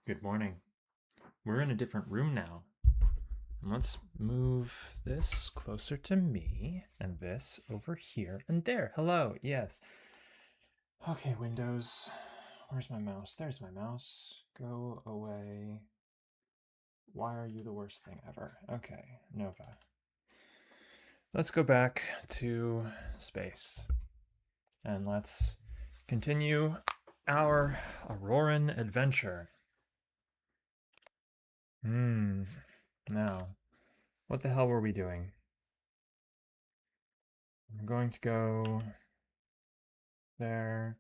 Good morning. We're in a different room now. And let's move this closer to me and this over here and there. Hello, yes. Okay, Windows. Where's my mouse? There's my mouse. Go away. Why are you the worst thing ever? Okay, Nova. Let's go back to space. And let's continue our Auroran adventure. Now, what the hell were we doing? I'm going to go there,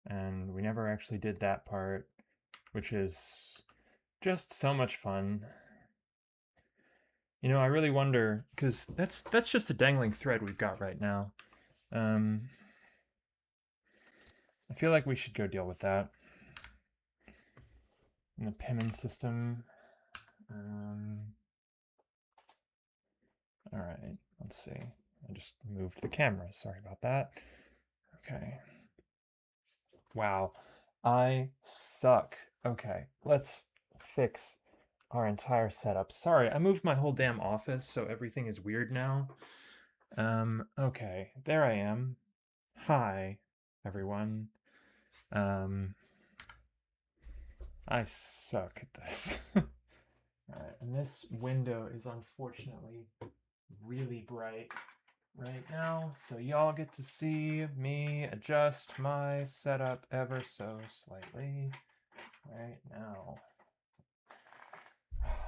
and we never actually did that part, which is just so much fun. You know, I really wonder, because that's just a dangling thread we've got right now. I feel like we should go deal with that. In the Pimmon system. All right, let's see. I just moved the camera. Sorry about that. Okay. Wow, I suck. Okay, let's fix our entire setup. Sorry, I moved my whole damn office, so everything is weird now. Okay, there I am. Hi, everyone. I suck at this. Alright, and this window is unfortunately really bright right now, so y'all get to see me adjust my setup ever so slightly right now.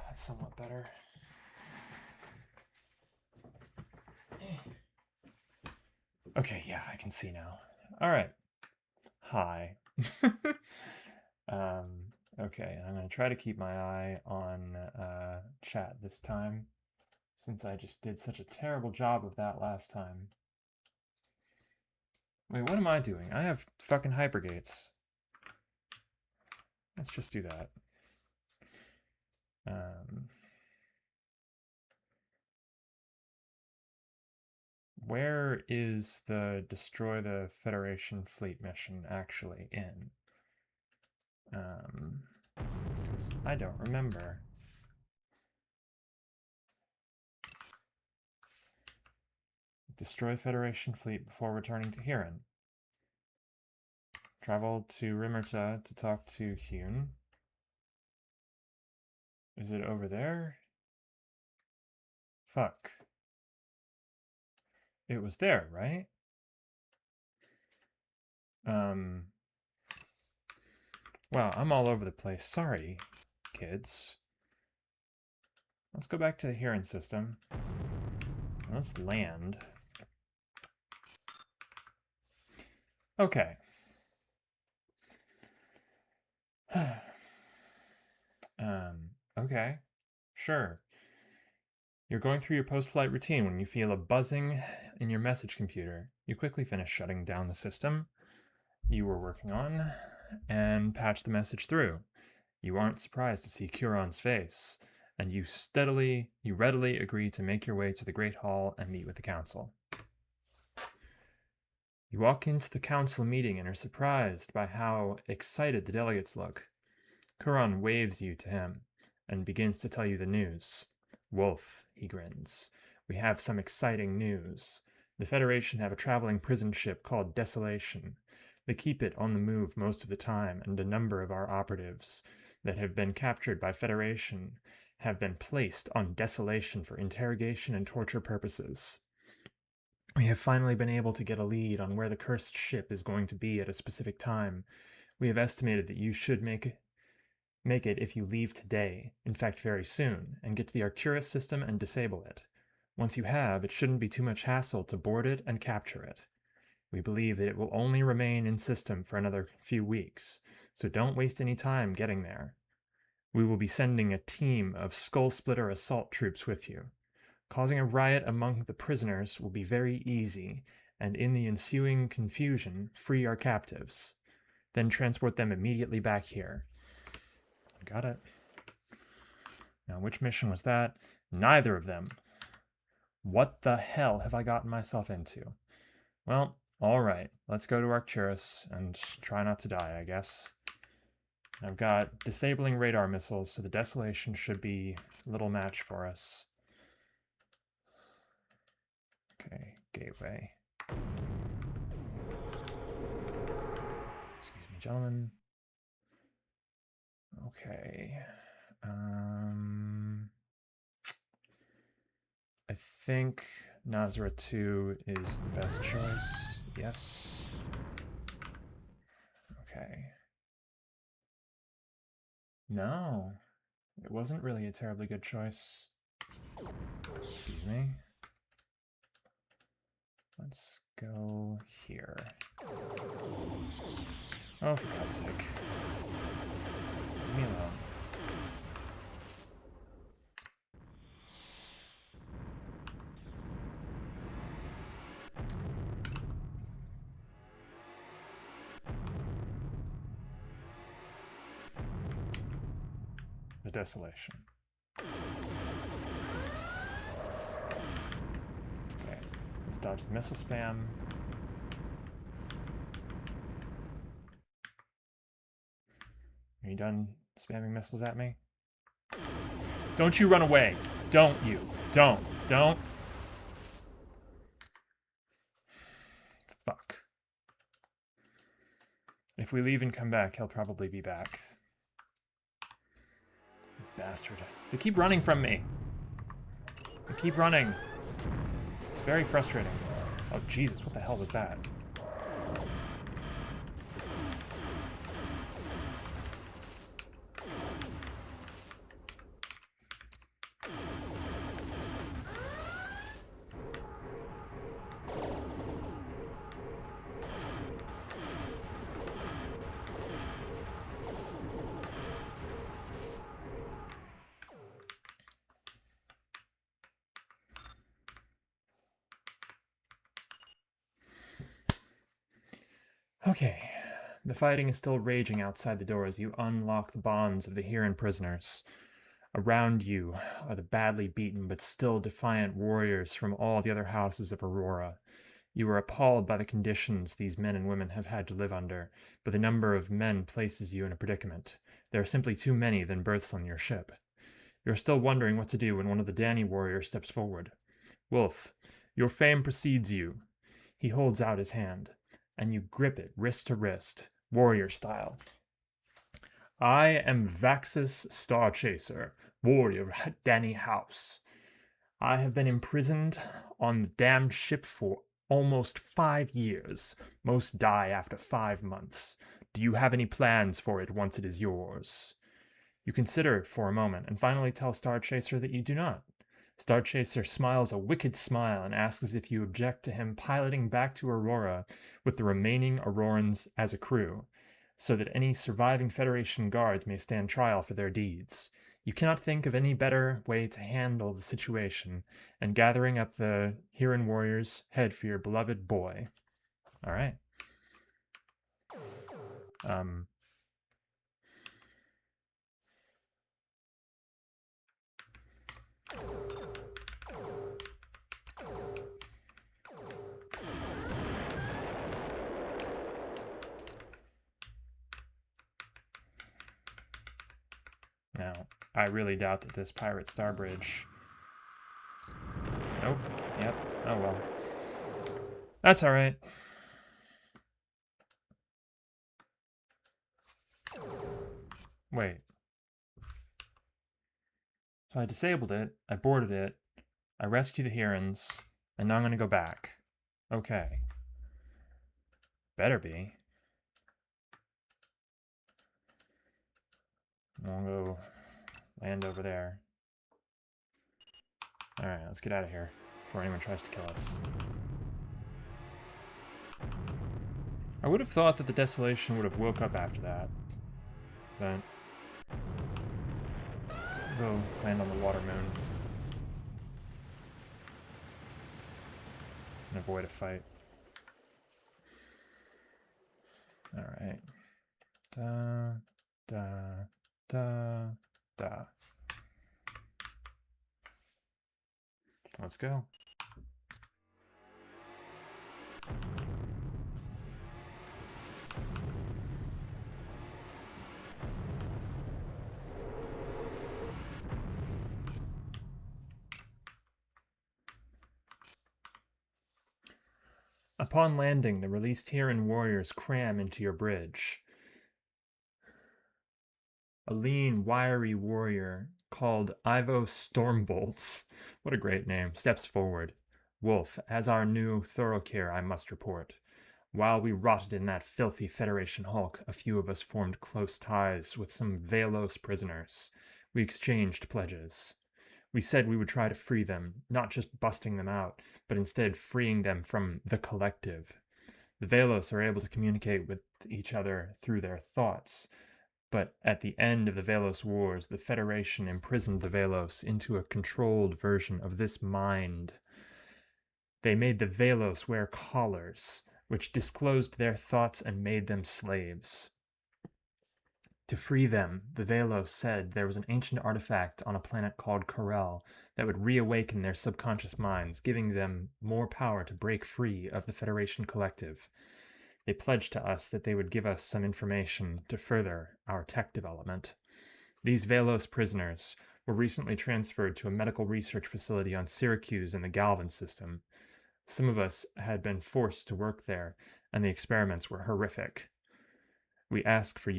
That's somewhat better. Okay, yeah, I can see now. All right. Hi. Okay, I'm going to try to keep my eye on chat this time, since I just did such a terrible job of that last time. Wait, what am I doing? I have fucking hypergates. Let's just do that. Where is the Destroy the Federation Fleet mission actually in? I don't remember. Destroy Federation fleet before returning to Huron. Travel to Rimmerta to talk to Hune. Is it over there? Fuck. It was there, right? Wow, I'm all over the place. Sorry, kids. Let's go back to the Huron system. Let's land. Okay. Okay. Sure. You're going through your post-flight routine when you feel a buzzing in your message computer. You quickly finish shutting down the system you were working on and patch the message through. You aren't surprised to see Curon's face, and you readily agree to make your way to the Great Hall and meet with the council. You walk into the council meeting and are surprised by how excited the delegates look. Curon waves you to him and begins to tell you the news. Wolf, he grins. We have some exciting news. The Federation have a traveling prison ship called Desolation. They keep it on the move most of the time, and a number of our operatives that have been captured by Federation have been placed on Desolation for interrogation and torture purposes. We have finally been able to get a lead on where the cursed ship is going to be at a specific time. We have estimated that you should make it if you leave today, in fact very soon, and get to the Arcturus system and disable it. Once you have, it shouldn't be too much hassle to board it and capture it. We believe that it will only remain in system for another few weeks, so don't waste any time getting there. We will be sending a team of Skull Splitter assault troops with you. Causing a riot among the prisoners will be very easy, and in the ensuing confusion, free our captives. Then transport them immediately back here. Got it. Now, which mission was that? Neither of them. What the hell have I gotten myself into? Well, alright. Let's go to Arcturus and try not to die, I guess. I've got disabling radar missiles, so the Desolation should be little match for us. Okay, gateway. Excuse me, gentlemen. Okay. I think Nazareth 2 is the best choice. Yes. Okay. No, it wasn't really a terribly good choice. Excuse me. Let's go here. Oh, for God's sake. Leave me alone. The Desolation. Okay, let's dodge the missile spam. Are you done spamming missiles at me? Don't you run away. Don't you. Don't. Fuck. If we leave and come back, he'll probably be back. Bastard. They keep running from me. They keep running. It's very frustrating. Oh, Jesus, what the hell was that? Okay, the fighting is still raging outside the door as you unlock the bonds of the Huron prisoners. Around you are the badly beaten but still defiant warriors from all the other houses of Aurora. You are appalled by the conditions these men and women have had to live under, but the number of men places you in a predicament. There are simply too many than berths on your ship. You're still wondering what to do when one of the Danny warriors steps forward. Wolf, your fame precedes you. He holds out his hand, and you grip it wrist to wrist, warrior style. I am Vaxus Starchaser, warrior at Danny House. I have been imprisoned on the damned ship for almost 5 years. Most die after 5 months. Do you have any plans for it once it is yours? You consider it for a moment, and finally tell Starchaser that you do not. Starchaser smiles a wicked smile and asks if you object to him piloting back to Aurora with the remaining Aurorans as a crew, so that any surviving Federation guards may stand trial for their deeds. You cannot think of any better way to handle the situation, and gathering up the Huron warriors, head for your beloved boy. All right. Now, I really doubt that this pirate Starbridge... Nope. Yep. Oh well. That's alright. Wait. So I disabled it, I boarded it, I rescued the Hurons, and now I'm gonna go back. Okay. Better be. I'll go land over there. Alright, let's get out of here before anyone tries to kill us. I would have thought that the Desolation would have woke up after that. But... go land on the water moon. And avoid a fight. Alright. Da, da, da, da. Let's go. Upon landing, the released Huron warriors cram into your bridge. A lean, wiry warrior called Ivo Stormbolts, what a great name, steps forward. Wolf, as our new thoroughcare, I must report. While we rotted in that filthy Federation hulk, a few of us formed close ties with some Velos prisoners. We exchanged pledges. We said we would try to free them, not just busting them out, but instead freeing them from the collective. The Velos are able to communicate with each other through their thoughts, but at the end of the Velos Wars, the Federation imprisoned the Velos into a controlled version of this mind. They made the Velos wear collars, which disclosed their thoughts and made them slaves. To free them, the Velos said there was an ancient artifact on a planet called Corel that would reawaken their subconscious minds, giving them more power to break free of the Federation collective. They pledged to us that they would give us some information to further our tech development. These Velos prisoners were recently transferred to a medical research facility on Syracuse in the Galvin system. Some of us had been forced to work there, and the experiments were horrific. We asked for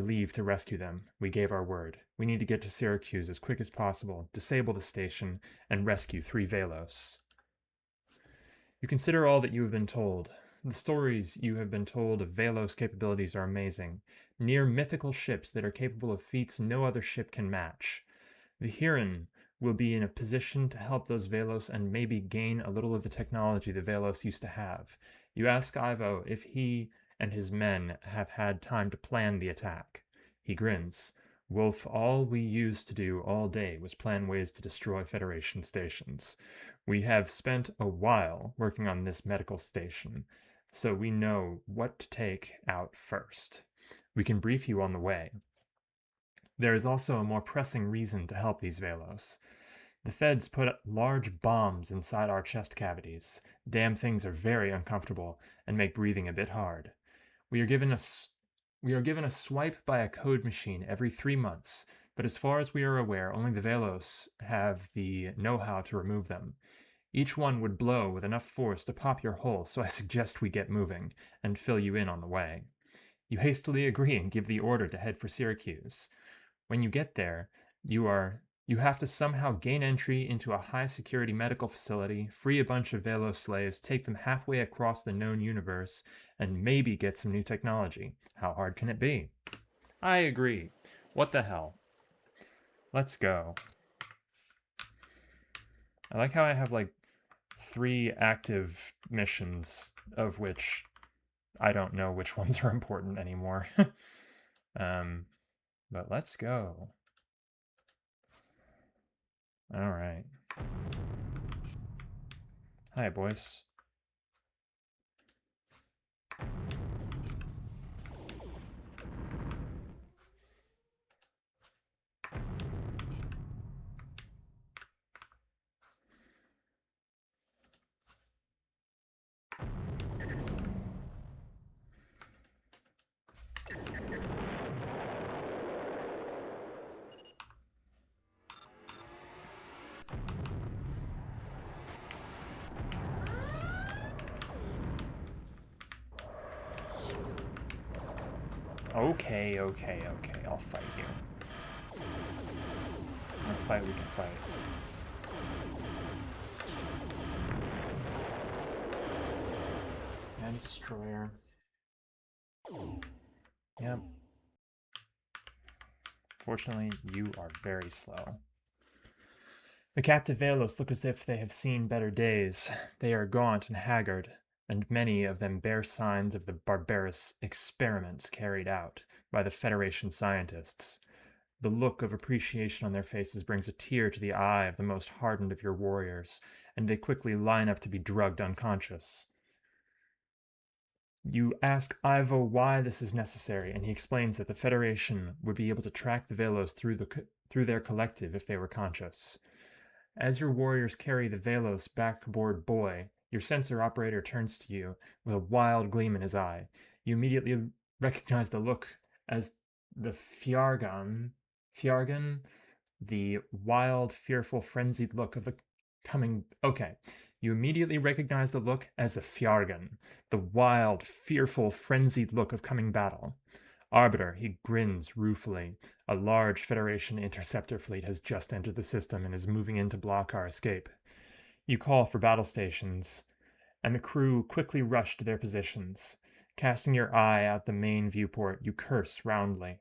leave to rescue them. We gave our word. We need to get to Syracuse as quick as possible, disable the station, and rescue 3 Velos. You consider all that you have been told. The stories you have been told of Velos' capabilities are amazing. Near mythical ships that are capable of feats no other ship can match. The Huron will be in a position to help those Velos and maybe gain a little of the technology the Velos used to have. You ask Ivo if he and his men have had time to plan the attack. He grins. Wolf, all we used to do all day was plan ways to destroy Federation stations. We have spent a while working on this medical station, so we know what to take out first. We can brief you on the way. There is also a more pressing reason to help these Velos. The feds put large bombs inside our chest cavities. Damn things are very uncomfortable and make breathing a bit hard. We are given a swipe by a code machine every 3 months, but as far as we are aware, only the Velos have the know-how to remove them. Each one would blow with enough force to pop your hole, so I suggest we get moving and fill you in on the way. You hastily agree and give the order to head for Syracuse. When you get there, you have to somehow gain entry into a high-security medical facility, free a bunch of Velos slaves, take them halfway across the known universe, and maybe get some new technology. How hard can it be? I agree. What the hell? Let's go. I like how I have like 3 active missions, of which I don't know which ones are important anymore. But let's go. All right. Hi, boys. Okay, I'll fight you. I'll fight, we can fight. And destroyer. Yep. Fortunately, you are very slow. The captive Velos look as if they have seen better days. They are gaunt and haggard, and many of them bear signs of the barbarous experiments carried out by the Federation scientists. The look of appreciation on their faces brings a tear to the eye of the most hardened of your warriors, and they quickly line up to be drugged unconscious. You ask Ivo why this is necessary, and he explains that the Federation would be able to track the Velos through their collective if they were conscious. As your warriors carry the Velos backboard boy, your sensor operator turns to you with a wild gleam in his eye. You immediately recognize the look as the Fjargan, the wild, fearful, frenzied look of the Okay. You immediately recognize the look as the Fjargan, the wild, fearful, frenzied look of coming battle. Arbiter, he grins ruefully. A large Federation interceptor fleet has just entered the system and is moving in to block our escape. You call for battle stations, and the crew quickly rush to their positions. Casting your eye out the main viewport, you curse roundly.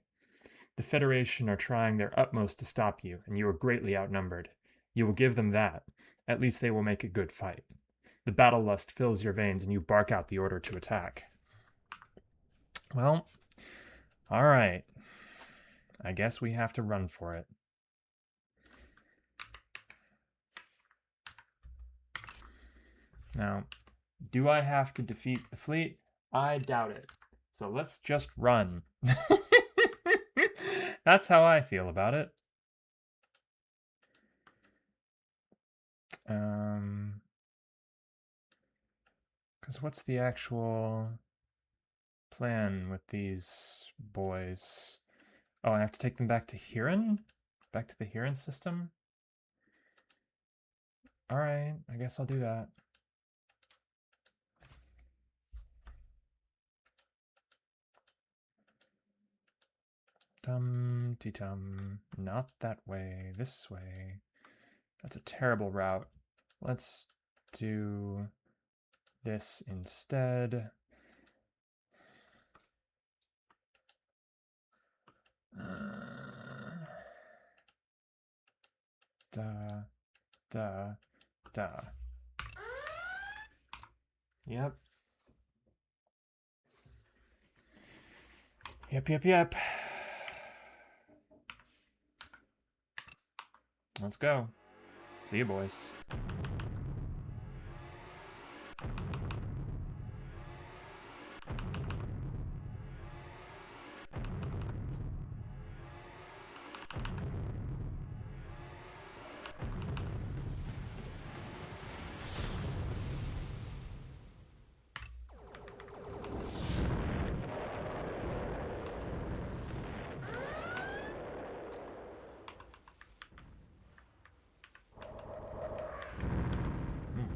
The Federation are trying their utmost to stop you, and you are greatly outnumbered. You will give them that. At least they will make a good fight. The battle lust fills your veins, and you bark out the order to attack. Well, alright. I guess we have to run for it. Now, do I have to defeat the fleet? I doubt it. So let's just run. That's how I feel about it. Because what's the actual plan with these boys? Oh, I have to take them back to Huron? Back to the Huron system? Alright, I guess I'll do that. Dum-de-dum. Not that way, this way. That's a terrible route. Let's do this instead. Da. Yep. Yep. Let's go. See you, boys.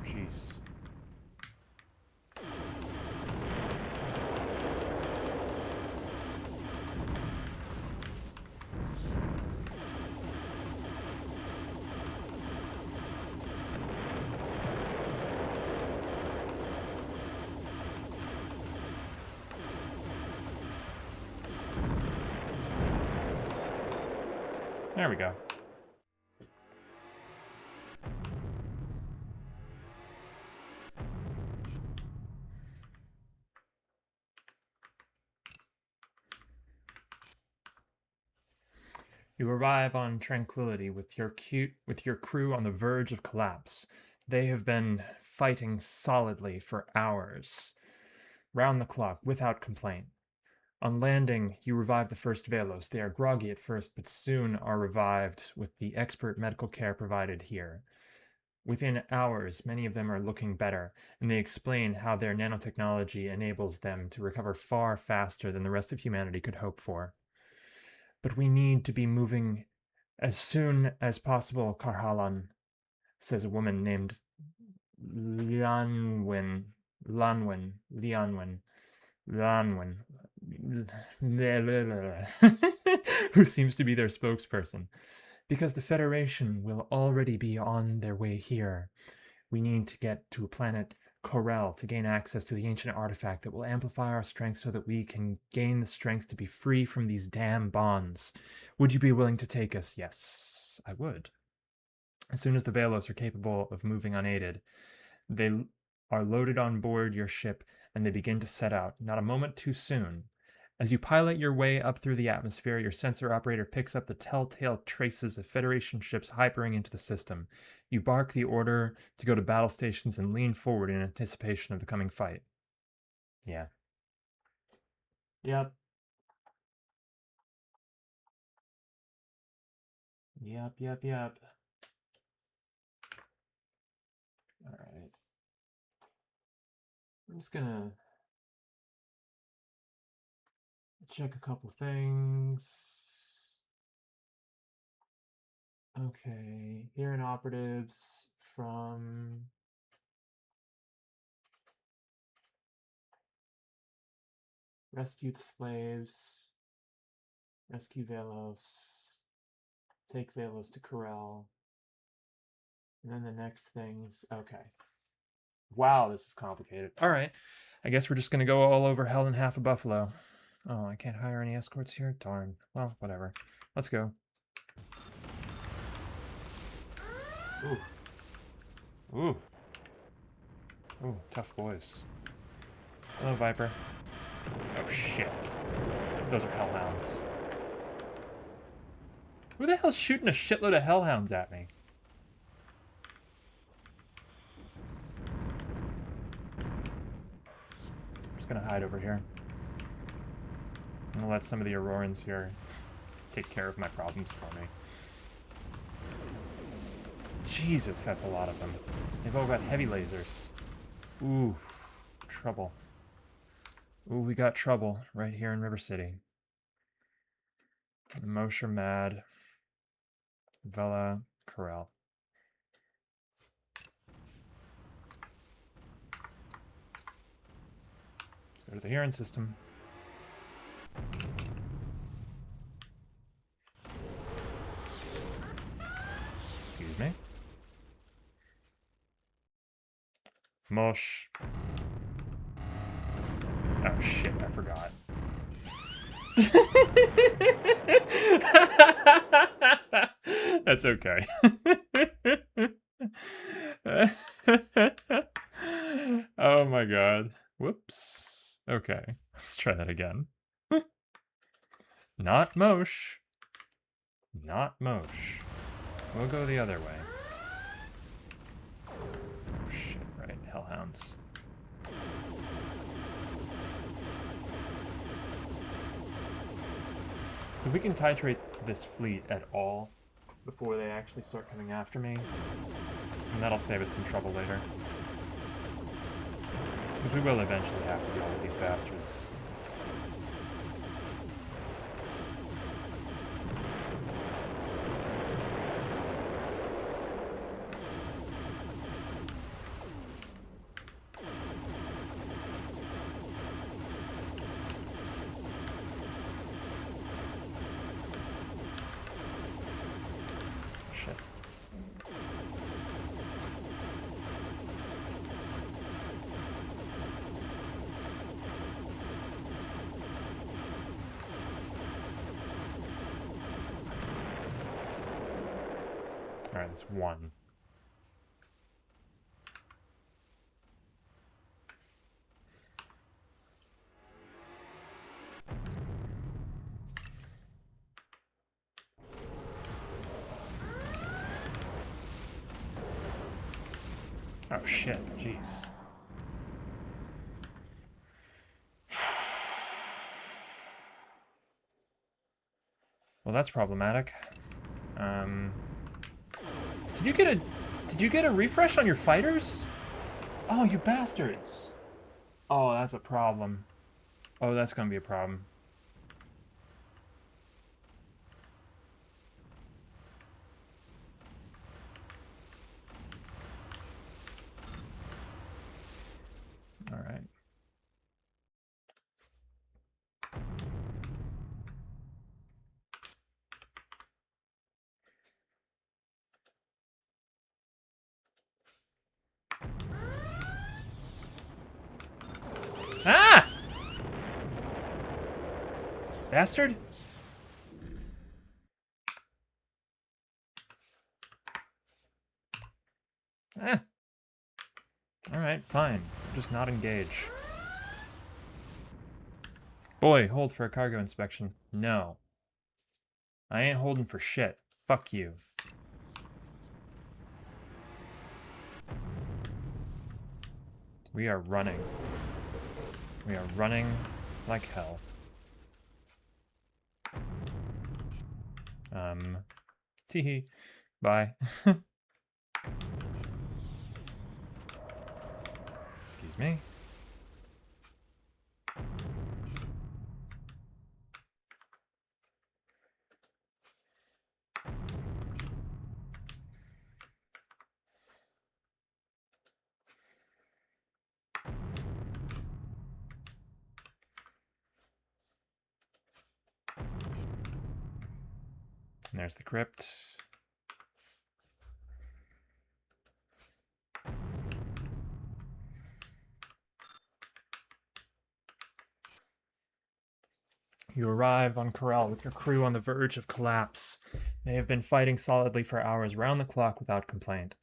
Jeez. There we go. You arrive on Tranquility with your crew on the verge of collapse. They have been fighting solidly for hours, round the clock, without complaint. On landing, you revive the first Velos. They are groggy at first, but soon are revived with the expert medical care provided here. Within hours, many of them are looking better, and they explain how their nanotechnology enables them to recover far faster than the rest of humanity could hope for. But we need to be moving as soon as possible, Karhalan, says a woman named Lianwen, who seems to be their spokesperson. Because the Federation will already be on their way here. We need to get to a planet Corel to gain access to the ancient artifact that will amplify our strength so that we can gain the strength to be free from these damn bonds. Would you be willing to take us? Yes, I would. As soon as the Velos are capable of moving unaided, they are loaded on board your ship and they begin to set out, not a moment too soon. As you pilot your way up through the atmosphere, your sensor operator picks up the telltale traces of Federation ships hypering into the system. You bark the order to go to battle stations and lean forward in anticipation of the coming fight. Yeah. Yep. Alright. I'm just gonna check a couple things. Okay, here in operatives from... Rescue the slaves. Rescue Velos. Take Velos to Corral. And then the next thing's... Okay. Wow, this is complicated. Alright. I guess we're just gonna go all over hell in half a buffalo. Oh, I can't hire any escorts here? Darn. Well, whatever. Let's go. Ooh. Ooh. Ooh, tough boys. Hello, Viper. Oh, shit. Those are hellhounds. Who the hell's shooting a shitload of hellhounds at me? I'm just gonna hide over here. I'm gonna let some of the Aurorans here take care of my problems for me. Jesus, that's a lot of them. They've all got heavy lasers. Ooh, trouble. Ooh, we got trouble right here in River City. Mosher Mad. Vela Corral. Let's go to the hearing system. Excuse me. Mosh. Oh shit, I forgot. That's okay. Oh my god. Whoops. Okay, let's try that again. Not Mosh. Not Mosh. We'll go the other way. Oh shit, right, hellhounds. So if we can titrate this fleet at all before they actually start coming after me, and that'll save us some trouble later. Because we will eventually have to deal with these bastards. Shit. Alright, that's one. Oh shit, jeez. Well, that's problematic. Did you get a refresh on your fighters? Oh, you bastards. Oh, that's a problem. Oh, that's gonna be a problem. All right. Ah! Bastard? Ah. Alright, fine. Just not engage. Boy, hold for a cargo inspection. No. I ain't holding for shit. Fuck you. We are running. We are running like hell. Teehee. Bye. Excuse me. And there's the crypt. You arrive on Corral with your crew on the verge of collapse. They have been fighting solidly for hours round the clock without complaint.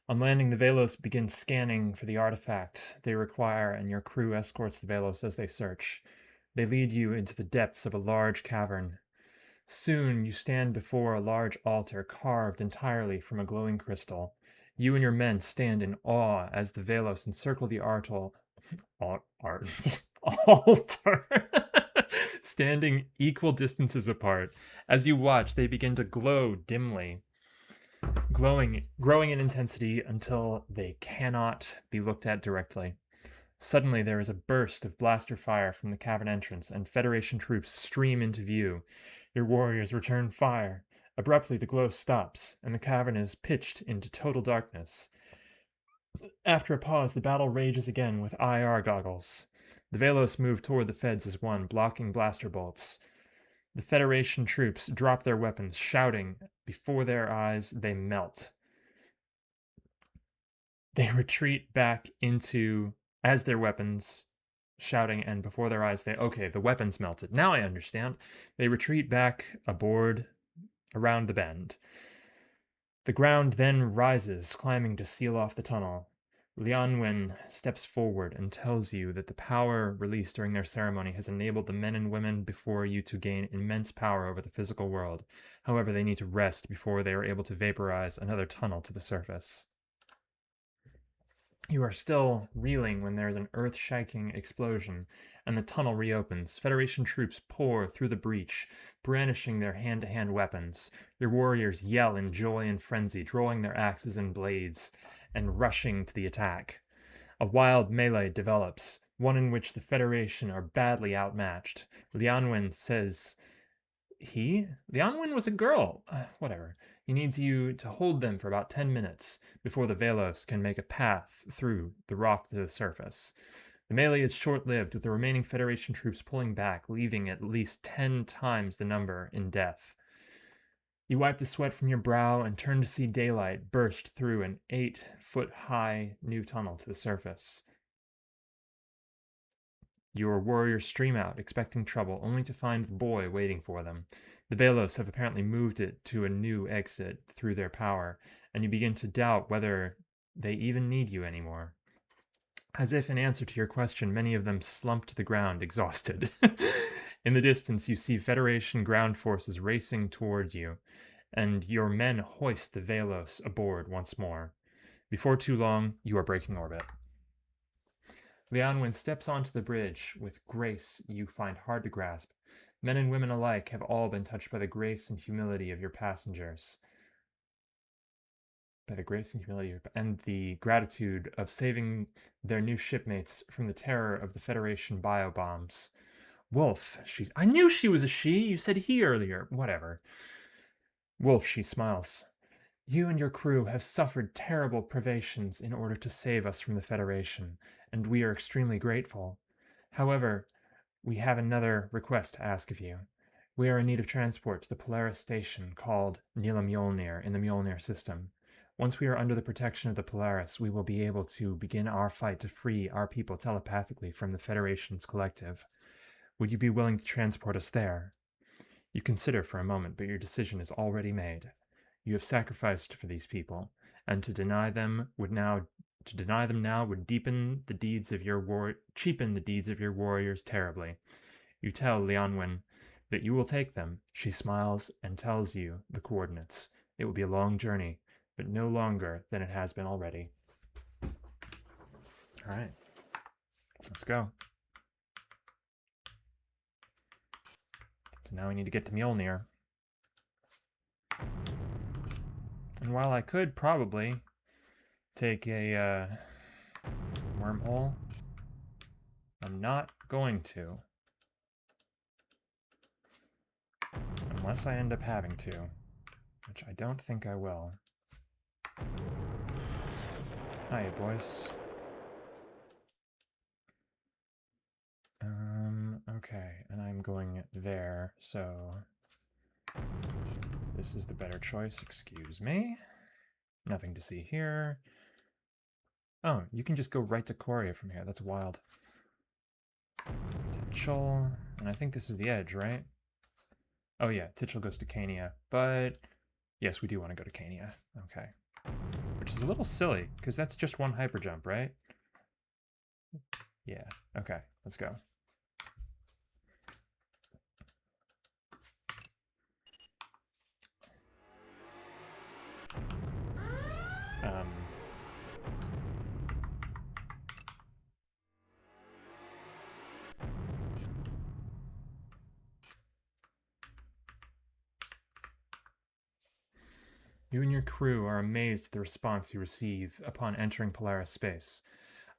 On landing, the Velos begin scanning for the artifact they require, and your crew escorts the Velos as they search. They lead you into the depths of a large cavern. Soon you stand before a large altar carved entirely from a glowing crystal. You and your men stand in awe as the Velos encircle the altar, standing equal distances apart. As you watch, they begin to glow dimly, growing in intensity until they cannot be looked at directly. Suddenly, there is a burst of blaster fire from the cavern entrance, and Federation troops stream into view. Your warriors return fire. Abruptly, the glow stops, and the cavern is pitched into total darkness. After a pause, the battle rages again with IR goggles. The Velos move toward the Feds as one, blocking blaster bolts. The Federation troops drop their weapons, shouting. Before their eyes, they melt. They retreat back into, as their weapons, shouting, and before their eyes, the weapons melted. Now I understand. They retreat back aboard around the bend. The ground then rises, climbing to seal off the tunnel. Lianwen steps forward and tells you that the power released during their ceremony has enabled the men and women before you to gain immense power over the physical world. However, they need to rest before they are able to vaporize another tunnel to the surface. You are still reeling when there is an earth-shaking explosion, and the tunnel reopens. Federation troops pour through the breach, brandishing their hand-to-hand weapons. Your warriors yell in joy and frenzy, drawing their axes and blades, and rushing to the attack. A wild melee develops, one in which the Federation are badly outmatched. Lianwen says... Lianwen was a girl. Whatever. He needs you to hold them for about 10 minutes before the Velos can make a path through the rock to the surface. The melee is short-lived, with the remaining Federation troops pulling back, leaving at least 10 times the number in death. You wipe the sweat from your brow and turn to see daylight burst through an 8-foot-high new tunnel to the surface. Your warriors stream out, expecting trouble, only to find the boy waiting for them. The Velos have apparently moved it to a new exit through their power, and you begin to doubt whether they even need you anymore. As if in answer to your question, many of them slump to the ground, exhausted. In the distance, you see Federation ground forces racing toward you, and your men hoist the Velos aboard once more. Before too long, you are breaking orbit. Lianwen steps onto the bridge with grace you find hard to grasp. Men and women alike have all been touched by the grace and humility of your passengers. By the grace and humility and the gratitude of saving their new shipmates from the terror of the Federation biobombs. Wolf, I knew she was a she. You said he earlier. Whatever. Wolf, she smiles. You and your crew have suffered terrible privations in order to save us from the Federation, and we are extremely grateful. However, we have another request to ask of you. We are in need of transport to the Polaris station called Nila Mjolnir in the Mjolnir system. Once we are under the protection of the Polaris, we will be able to begin our fight to free our people telepathically from the Federation's collective. Would you be willing to transport us there? You consider for a moment, but your decision is already made. You have sacrificed for these people, and to deny them now would cheapen the deeds of your warriors terribly. You tell Lianwen that you will take them. She smiles and tells you the coordinates. It will be a long journey, but no longer than it has been already. All right, let's go. So now we need to get to Mjolnir. And while I could probably take a wormhole, I'm not going to. Unless I end up having to, which I don't think I will. Hiya, boys. Okay, and I'm going there, so This is the better choice, excuse me. Nothing to see here. Oh, you can just go right to Coria from here. That's wild. Tichel. And I think this is the edge, right? Oh yeah, Tichel goes to Cania. But yes, we do want to go to Cania. Okay. Which is a little silly, because that's just one hyper jump, right? Yeah. Okay, let's go. You and your crew are amazed at the response you receive upon entering Polaris space.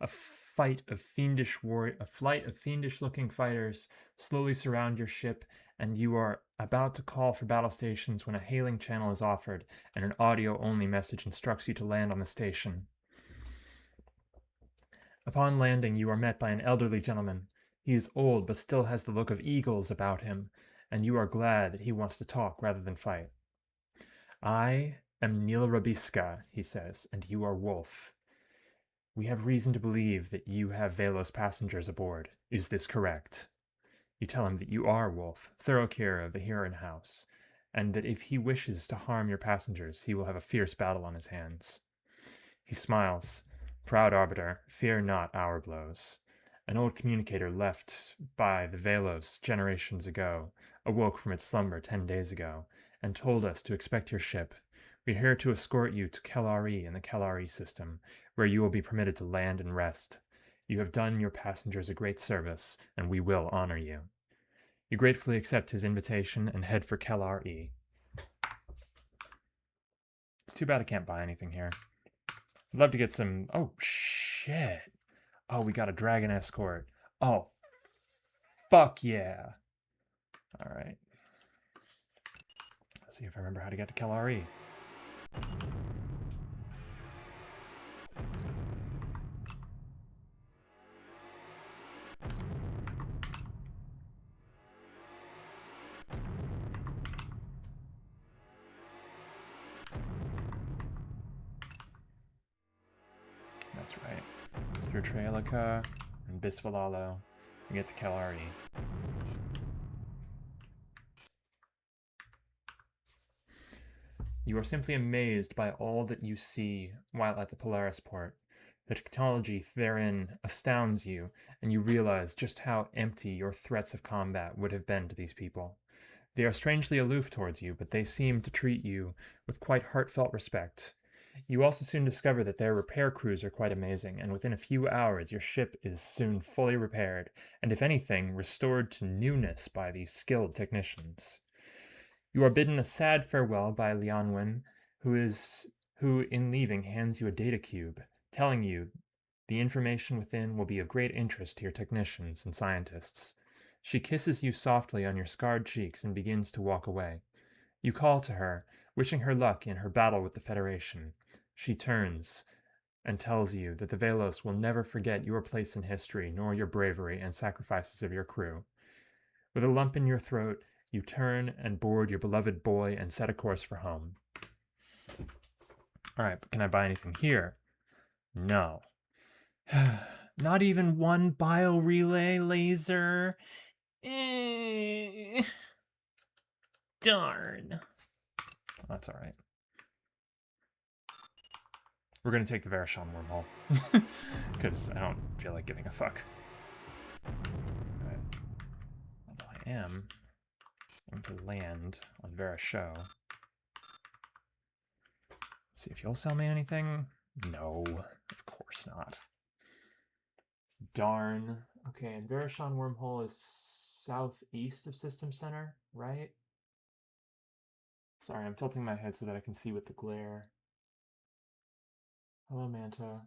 A flight of fiendish-looking fighters slowly surround your ship, and you are about to call for battle stations when a hailing channel is offered, and an audio-only message instructs you to land on the station. Upon landing, you are met by an elderly gentleman. He is old, but still has the look of eagles about him, and you are glad that he wants to talk rather than fight. I am Neil Rabiska, he says, and you are Wolf. We have reason to believe that you have Velos passengers aboard. Is this correct? You tell him that you are Wolf, Thorokir of the Heron House, and that if he wishes to harm your passengers, he will have a fierce battle on his hands. He smiles. Proud arbiter, fear not our blows. An old communicator left by the Velos generations ago awoke from its slumber 10 days ago, and told us to expect your ship. We are here to escort you to Kelari in the Kelari system, where you will be permitted to land and rest. You have done your passengers a great service, and we will honor you. You gratefully accept his invitation and head for Kelari. It's too bad I can't buy anything here. I'd love to get some... Oh, shit. Oh, we got a dragon escort. Oh, fuck yeah. All right. Let's see if I remember how to get to Kelari. That's right. Through Trailica and Bisvalalo, we get to Kelari. You are simply amazed by all that you see while at the Polaris port. The technology therein astounds you, and you realize just how empty your threats of combat would have been to these people. They are strangely aloof towards you, but they seem to treat you with quite heartfelt respect. You also soon discover that their repair crews are quite amazing, and within a few hours your ship is soon fully repaired, and if anything, restored to newness by these skilled technicians. You are bidden a sad farewell by Lianwen, who in leaving hands you a data cube, telling you the information within will be of great interest to your technicians and scientists. She kisses you softly on your scarred cheeks and begins to walk away. You call to her, wishing her luck in her battle with the Federation. She turns and tells you that the Velos will never forget your place in history, nor your bravery and sacrifices of your crew. With a lump in your throat, you turn and board your beloved boy and set a course for home. Alright, but can I buy anything here? No. Not even one biorelay laser? Darn. That's alright. We're going to take the Varishon wormhole. Because I don't feel like giving a fuck. Alright. Although I am going to land on Varishon. See if you'll sell me anything. No, of course not. Darn. Okay, and Varishon wormhole is southeast of System Center, right? Sorry, I'm tilting my head so that I can see with the glare. Hello, Manta.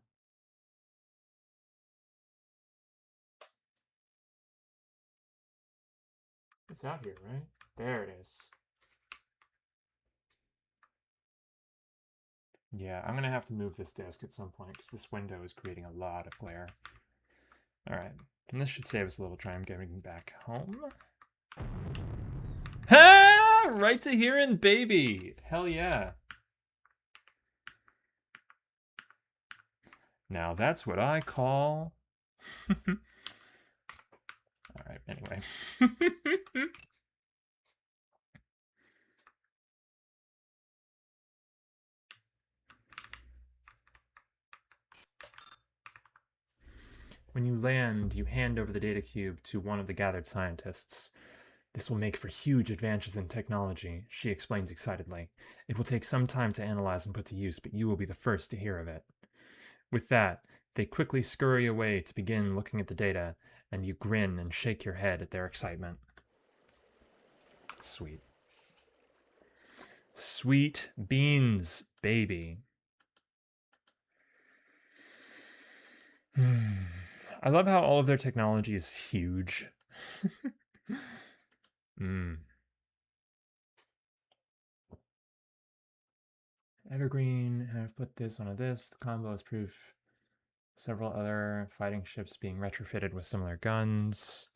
It's out here, right? There it is. Yeah, I'm gonna have to move this desk at some point because this window is creating a lot of glare. Alright, and this should save us a little time getting back home. Ha! Right to hearing, baby. Hell yeah. Now that's what I call... Alright, anyway. When you land, you hand over the data cube to one of the gathered scientists. This will make for huge advances in technology, she explains excitedly. It will take some time to analyze and put to use, but you will be the first to hear of it. With that, they quickly scurry away to begin looking at the data, and you grin and shake your head at their excitement. Sweet. Sweet beans, baby. I love how all of their technology is huge. Evergreen have put this on a this. The combo has proved several other fighting ships being retrofitted with similar guns.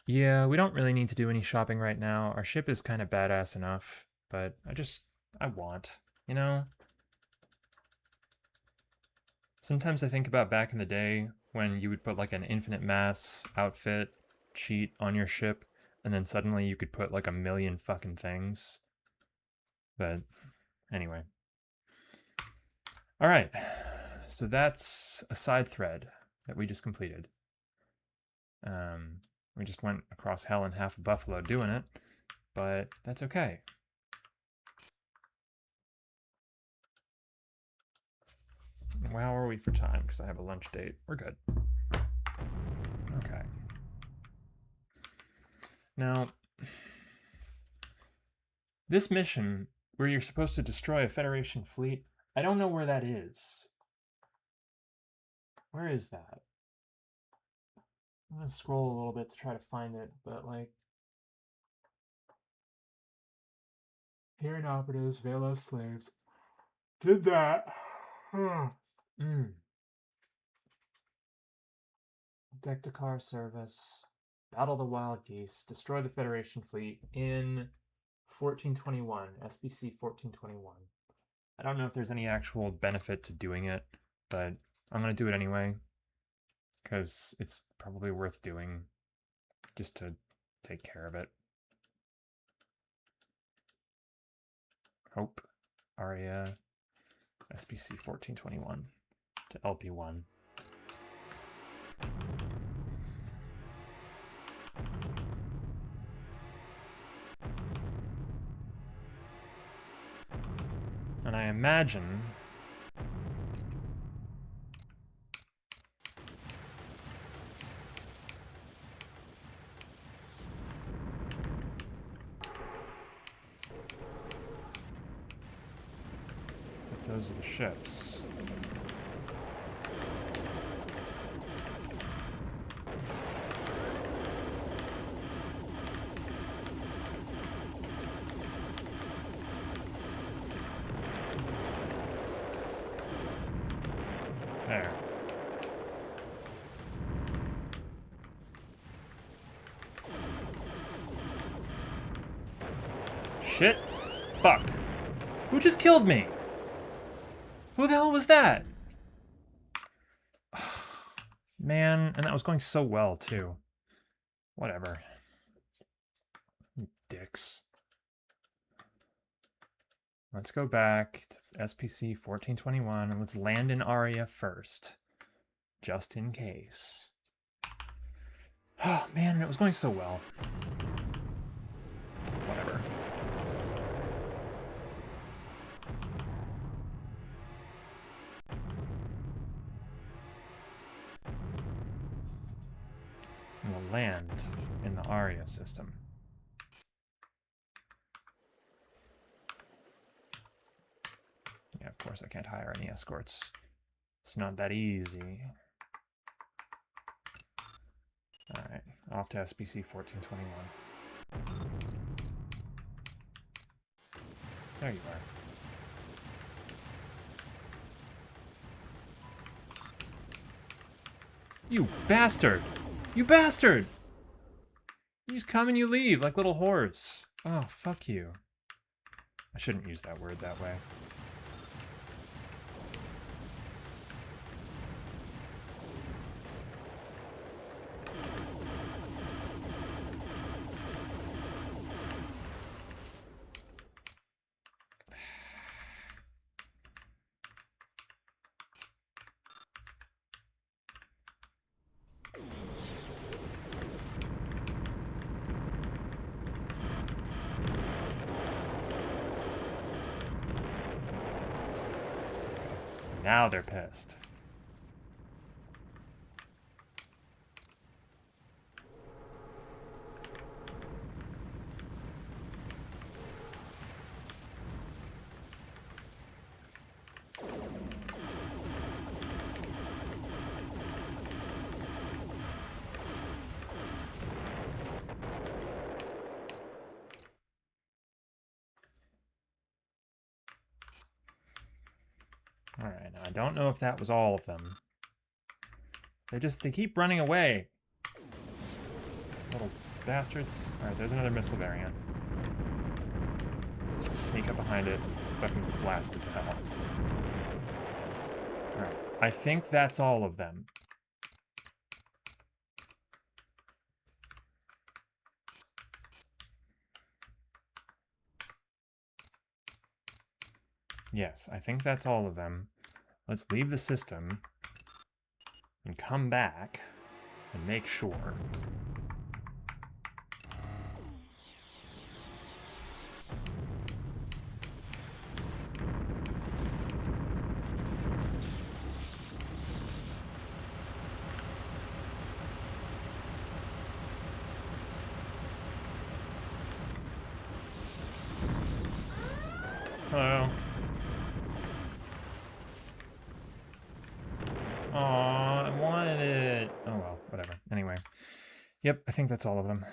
Yeah, we don't really need to do any shopping right now. Our ship is kind of badass enough, but I want, you know? Sometimes I think about back in the day when you would put like an infinite mass outfit cheat on your ship, and then suddenly you could put like a million fucking things. But anyway. Alright, so that's a side thread that we just completed. We just went across hell in half a buffalo doing it, but that's okay. How are we for time? Because I have a lunch date. We're good. Okay. Now, this mission, where you're supposed to destroy a Federation fleet, I don't know where that is. Where is that? I'm gonna scroll a little bit to try to find it, but like... Hearing operatives, Velos slaves. Did that. Dectacar service. Battle the Wild Geese. Destroy the Federation fleet in 1421. SBC 1421. I don't know if there's any actual benefit to doing it, but I'm going to do it anyway. Because it's probably worth doing just to take care of it. Hope. Aria. SBC 1421 to LP1. And I imagine that those are the ships. There. Shit. Fuck. Who just killed me? Who the hell was that? Man, and that was going so well, too. Whatever. Dicks. Let's go back to SPC 1421 and let's land in Aria first. Just in case. Oh, man, it was going so well. Whatever. And we'll land in the Aria system. Yeah, of course I can't hire any escorts. It's not that easy. Alright, off to SBC 1421. There you are. You bastard! You bastard! You just come and you leave like little whores. Oh, fuck you. I shouldn't use that word that way. Now they're pissed. Alright, I don't know if that was all of them. They keep running away. Little bastards. Alright, there's another missile variant. Let's just sneak up behind it, fucking blast it to hell. Alright, I think that's all of them. Yes, I think that's all of them. Let's leave the system and come back and make sure. Hello. Aw, I wanted it. Oh well, whatever. Anyway. Yep, I think that's all of them.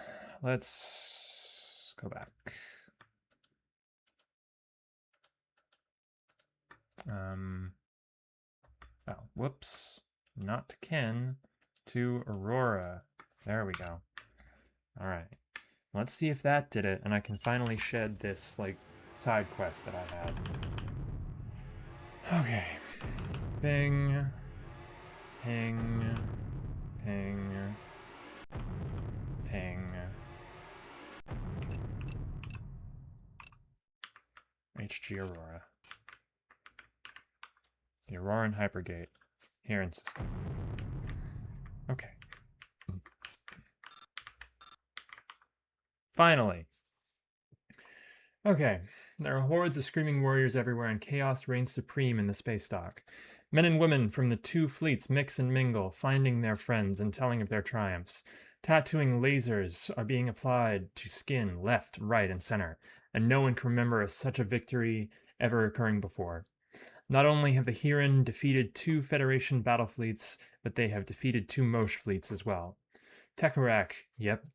Let's go back. Oh, whoops. Not to Ken, to Aurora. There we go. Alright. Let's see if that did it, and I can finally shed this, like, side quest that I had. Okay. Ping. Ping. Ping. Ping. HG Aurora. The Auroran Hypergate. Here in system. Okay. Finally. Okay. There are hordes of screaming warriors everywhere, and chaos reigns supreme in the space dock. Men and women from the two fleets mix and mingle, finding their friends and telling of their triumphs. Tattooing lasers are being applied to skin left, right, and center, and no one can remember such a victory ever occurring before. Not only have the Huron defeated 2 Federation battle fleets, but they have defeated 2 Mosh fleets as well. Tekarak, yep,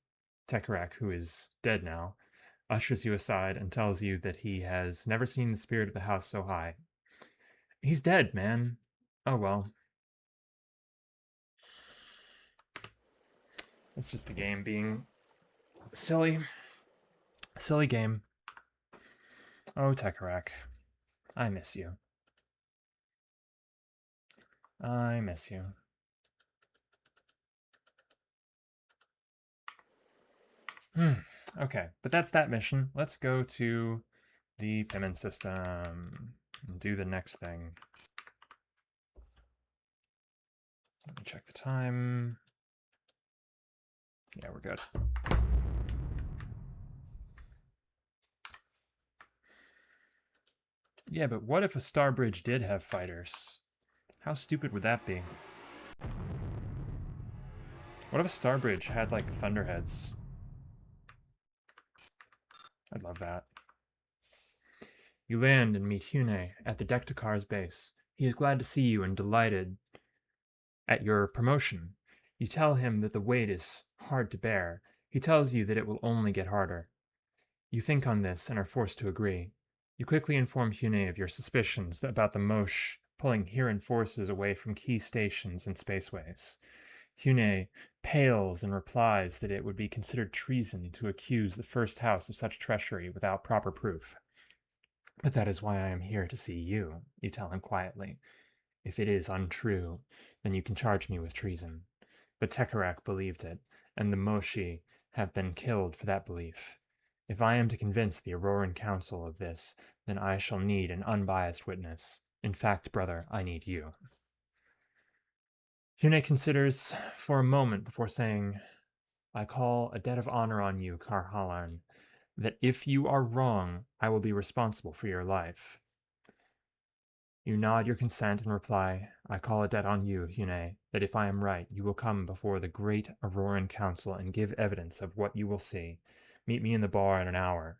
Tekarak, who is dead now, ushers you aside and tells you that he has never seen the spirit of the house so high. He's dead, man. Oh well. It's just the game being silly. Silly game. Oh, Tekarak. I miss you. I miss you. Okay, but that's that mission. Let's go to the Pimmon system and do the next thing. Let me check the time. Yeah, we're good. Yeah, but what if a star bridge did have fighters? How stupid would that be? What if a star bridge had, like, thunderheads? I'd love that. You land and meet Hune at the Dektakar's base. He is glad to see you and delighted at your promotion. You tell him that the weight is hard to bear. He tells you that it will only get harder. You think on this and are forced to agree. You quickly inform Hune of your suspicions about the Mosh pulling Huron forces away from key stations and spaceways. Hune pales and replies that it would be considered treason to accuse the first house of such treachery without proper proof. But that is why I am here to see you, you tell him quietly. If it is untrue, then you can charge me with treason. But Tekarak believed it, and the Moshi have been killed for that belief. If I am to convince the Auroran Council of this, then I shall need an unbiased witness. In fact, brother, I need you. Hune considers for a moment before saying, I call a debt of honor on you, Karhalan, that if you are wrong, I will be responsible for your life. You nod your consent and reply, I call a debt on you, Hune, that if I am right, you will come before the great Auroran Council and give evidence of what you will see. Meet me in the bar in an hour.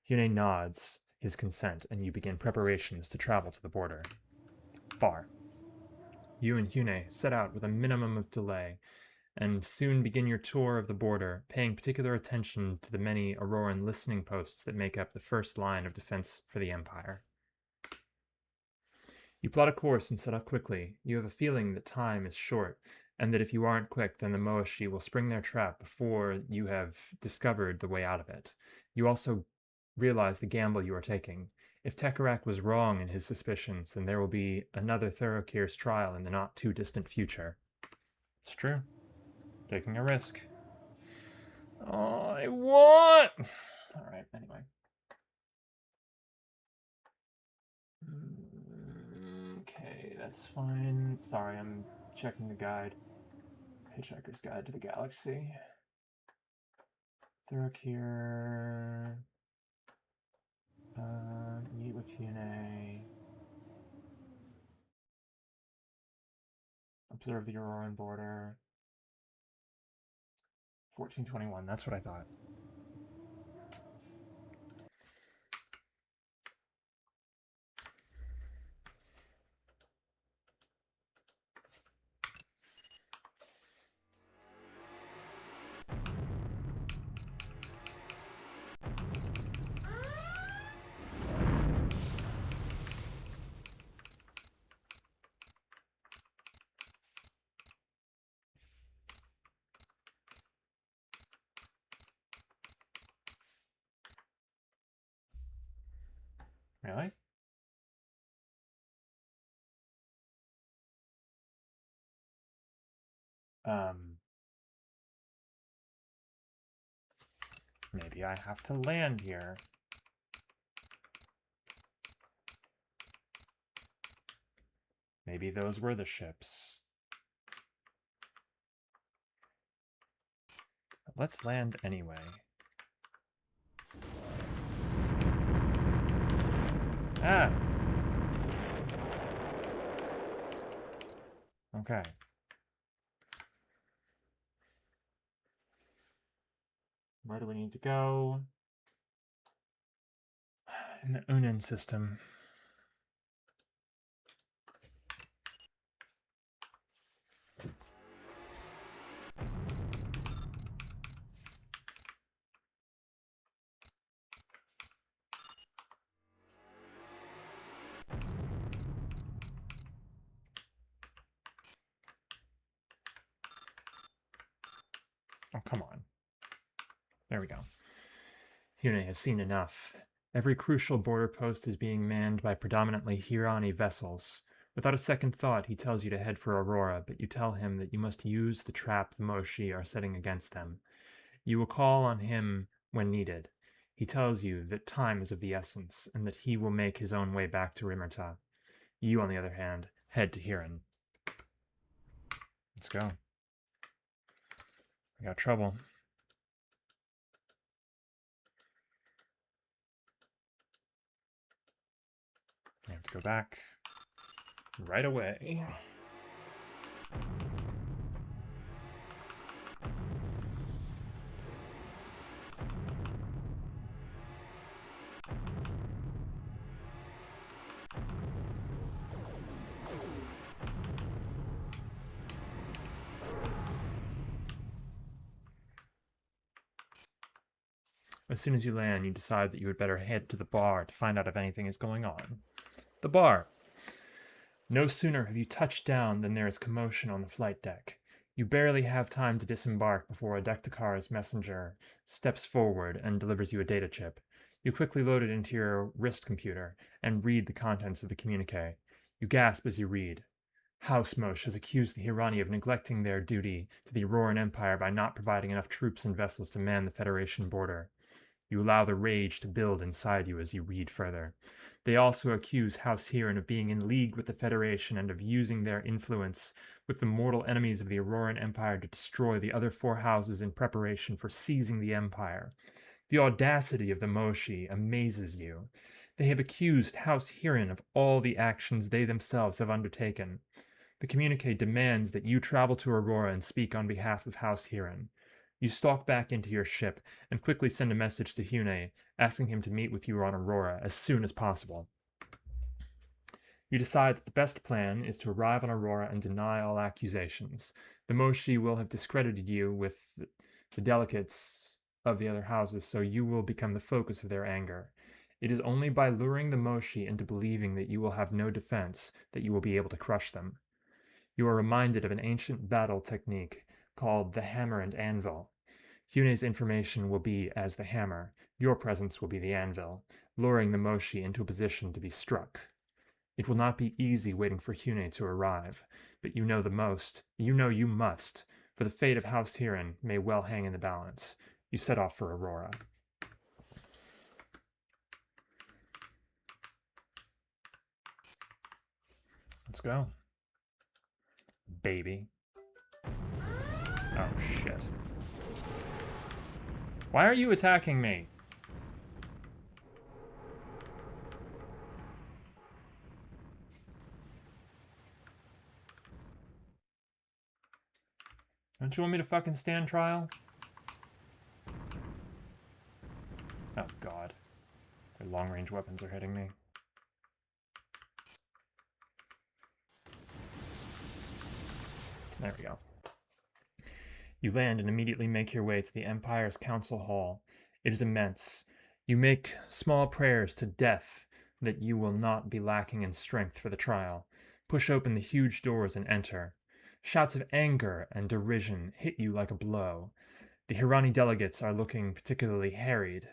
Hune nods his consent, and you begin preparations to travel to the border. Bar. You and Hune set out with a minimum of delay, and soon begin your tour of the border, paying particular attention to the many Auroran listening posts that make up the first line of defense for the Empire. You plot a course and set off quickly. You have a feeling that time is short, and that if you aren't quick, then the Moashi will spring their trap before you have discovered the way out of it. You also realize the gamble you are taking. If Tekarak was wrong in his suspicions, then there will be another Thorokir's trial in the not-too-distant future. It's true. Taking a risk. Oh, I want! Alright, anyway. Okay, that's fine. Sorry, I'm checking the guide. Hitchhiker's Guide to the Galaxy. Thorokir. Meet with Hune. Observe the Auroran border. 1421, that's what I thought. Really? Maybe I have to land here. Maybe those were the ships. Let's land anyway. Ah! Okay. Where do we need to go? In the Unin system. Oh, come on. There we go. Hune has seen enough. Every crucial border post is being manned by predominantly Hirani vessels. Without a second thought, he tells you to head for Aurora, but you tell him that you must use the trap the Moshi are setting against them. You will call on him when needed. He tells you that time is of the essence, and that he will make his own way back to Rimerta. You, on the other hand, head to Hiran. Let's go. We got trouble. I have to go back right away. As soon as you land, you decide that you had better head to the bar to find out if anything is going on. The bar. No sooner have you touched down than there is commotion on the flight deck. You barely have time to disembark before a Dektakar's messenger steps forward and delivers you a data chip. You quickly load it into your wrist computer and read the contents of the communique. You gasp as you read. House Mosh has accused the Hirani of neglecting their duty to the Auroran Empire by not providing enough troops and vessels to man the Federation border. You allow the rage to build inside you as you read further. They also accuse House Hiran of being in league with the Federation and of using their influence with the mortal enemies of the Auroran Empire to destroy the other four houses in preparation for seizing the Empire. The audacity of the Moshi amazes you. They have accused House Hiran of all the actions they themselves have undertaken. The communique demands that you travel to Aurora and speak on behalf of House Hiran. You stalk back into your ship and quickly send a message to Hune, asking him to meet with you on Aurora as soon as possible. You decide that the best plan is to arrive on Aurora and deny all accusations. The Moshi will have discredited you with the delegates of the other houses, so you will become the focus of their anger. It is only by luring the Moshi into believing that you will have no defense that you will be able to crush them. You are reminded of an ancient battle technique called the hammer and anvil. Hune's information will be as the hammer, your presence will be the anvil, luring the Moshi into a position to be struck. It will not be easy waiting for Hune to arrive, but you know you must, for the fate of House Hiran may well hang in the balance. You set off for Aurora. Let's go. Baby. Oh, shit. Why are you attacking me? Don't you want me to fucking stand trial? Oh, God. Their long-range weapons are hitting me. There we go. You land and immediately make your way to the Empire's Council Hall. It is immense. You make small prayers to death that you will not be lacking in strength for the trial. Push open the huge doors and enter. Shouts of anger and derision hit you like a blow. The Hirani delegates are looking particularly harried.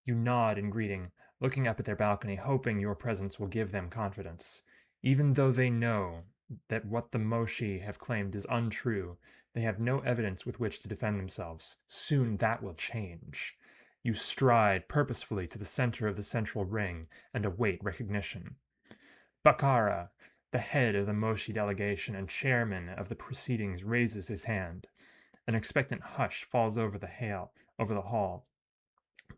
You nod in greeting, looking up at their balcony, hoping your presence will give them confidence. Even though they know that what the Moshi have claimed is untrue, they have no evidence with which to defend themselves. Soon that will change. You stride purposefully to the center of the central ring and await recognition. Bakara, the head of the Moshi delegation and chairman of the proceedings, raises his hand. An expectant hush falls over the hall.